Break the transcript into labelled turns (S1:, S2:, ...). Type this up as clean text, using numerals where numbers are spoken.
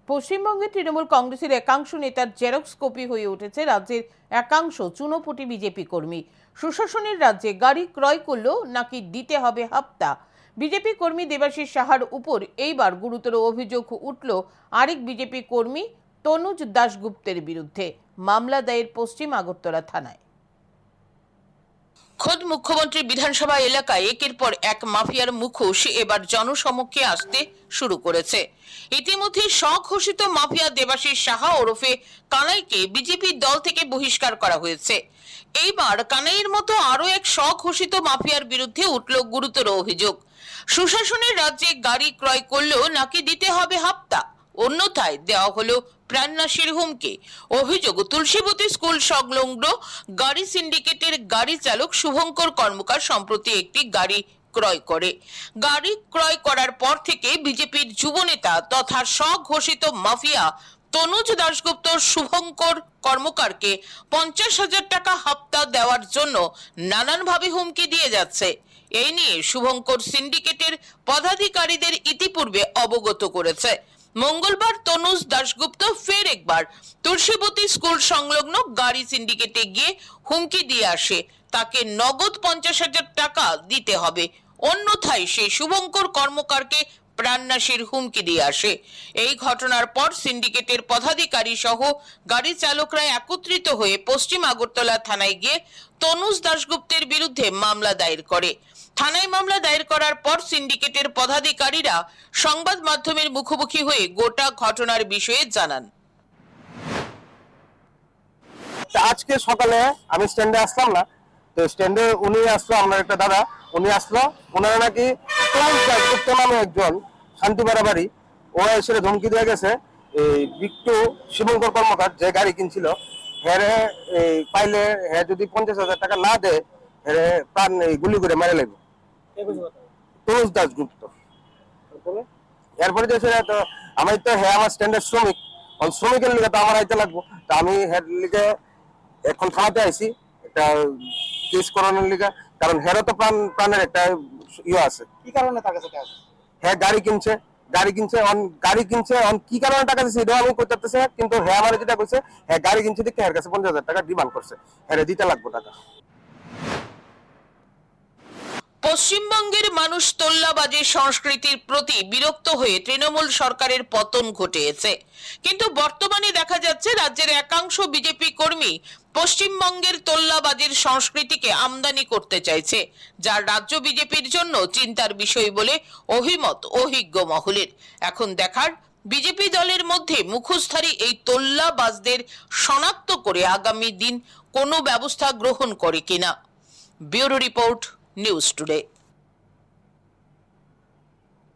S1: পশ্চিমবঙ্গে তৃণমূল কংগ্রেসের একাংশ নেতার জেরক্স কপি হয়ে উঠেছে রাজ্যের একাংশ চুনোপুটি বিজেপি কর্মী। সুশাসনের রাজ্যে গাড়ি ক্রয় করলেও নাকি দিতে হবে হাপ্তা। বিজেপি কর্মী দেবাশিস সাহার উপর এইবার গুরুতর অভিযোগ উঠল আরেক বিজেপি কর্মী তনুজ দাশগুপ্তের বিরুদ্ধে। মামলা দায়ের পশ্চিম আগরতলা থানায়। খোদ মুখ্যমন্ত্রী বিধানসভা এলাকায় একের পর এক মাফিয়ার মুখোশ এবার জনসমক্ষে আসতে শুরু করেছে। ইতিমধ্যে স্বঘোষিত মাফিয়া দেবাশিস সাহা ওরফে কানাইকে বিজেপির দল থেকে বহিষ্কার করা হয়েছে। এইবার কানাইয়ের মতো আরো এক স্বঘোষিত মাফিয়ার বিরুদ্ধে উঠল গুরুতর অভিযোগ। সুশাসনের রাজ্যে গাড়ি ক্রয় করলেও নাকি দিতে হবে হাপ্তা, অন্যথায় দেওয়া হলো প্রাণনাশের হুমকি। অভিযোগ, তুলসীবতী স্কুল সংলগ্ন গাড়ি সিন্ডিকেটের গাড়ি চালক শুভঙ্কর কর্মকার সম্প্রতি একটি গাড়ি ক্রয় করে। গাড়ি ক্রয় করার পর থেকে বিজেপির যুবনেতা তথা স্বঘোষিত মাফিয়া তনুজ দাশগুপ্ত শুভঙ্কর কর্মকারকে 50,000 টাকা হাপ্তা দেওয়ার জন্য নানানভাবে হুমকি দিয়ে যাচ্ছে। এই নিয়ে শুভঙ্কর সিন্ডিকেটের পদাধিকারীদের ইতিপূর্বে অবগত করেছে। মঙ্গলবার তনুজ দাশগুপ্ত ফের একবার তুলসীবতী স্কুল সংলগ্ন গাড়ি সিন্ডিকেটে গিয়ে হুমকি দিয়ে আসে তাকে নগদ 50,000 টাকা দিতে হবে, অন্যথায় সে শুভঙ্কর কর্মকারকে প্রাণনাশের হুমকি দিয়ে আসে। এই ঘটনার পর সিন্ডিকেটের পদাধিকারী সহ গাড়ি চালকরা একত্রিত হয়ে পশ্চিম আগরতলা থানায় গিয়ে তনুজ দাশগুপ্তের বিরুদ্ধে মামলা দায়ের করে। থানায় মামলা দায়ের করার পর সিন্ডিকেটের পদাধিকারীরা সংবাদ মাধ্যমের মুখোমুখি হয়ে গোটা ঘটনার বিষয়ে জানান।
S2: আজকে সকালে আমি স্ট্যান্ডে আসলাম না, তো স্ট্যান্ডে উনি আসলো, আমার একটা দাদা, উনি আসলো। ওনারা নাকি দাশগুপ্ত নামে একজন শান্তিপাড়া বাড়ি, ও এসে ধমকি দিয়ে গেছে এই বিট্টু শুভঙ্কর কর্মকার যে গাড়ি কিনছিল, হেরে পাইলে হ্যাঁ যদি 50,000 টাকা না দেয় হেরে প্রাণ গুলি করে মেরে লাগবে। তনুজ দাশগুপ্ত। এরপরে যে তো আমি তো হ্যাঁ আমার স্ট্যান্ডের শ্রমিক, শ্রমিকের লিগে তো আমার আইতে লাগবো, তো আমি হের লিগে এখন থানাতে আইছি একটা কেস করানোর লিগে, কারণ হেরও তো প্রাণের একটা ইয়ে আছে।
S3: কি কারণে তার কাছে টাকা?
S2: হ্যাঁ গাড়ি কিনছে কি কারণে টাকা দিচ্ছে এটা আমি করতে পারতেছি না, কিন্তু হ্যাঁ আমার যেটা কইছে হ্যাঁ গাড়ি কিনছে দেখে এর কাছে 50,000 টাকা ডিমান্ড করছে, হ্যাঁ দিতে লাগবো টাকা।
S1: পশ্চিমবঙ্গের মানুষ তোল্লাবাজি সংস্কৃতির প্রতি বিরক্ত হয়ে তৃণমূল সরকারের পতন ঘটিয়েছে, কিন্তু বর্তমানে দেখা যাচ্ছে রাজ্যের একাংশ বিজেপি কর্মী পশ্চিমবঙ্গের তোল্লাবাজির সংস্কৃতিকে আমদানি করতে চাইছে, যা রাজ্য বিজেপির জন্য চিন্তার বিষয় বলে অভিমত অভিজ্ঞ মহলের। এখন দেখার বিজেপি দলের মধ্যে মুখোশধারী এই তোল্লাবাজদের শনাক্ত করে আগামী দিন কোনো ব্যবস্থা গ্রহণ করে কিনা। Bureau report, news today.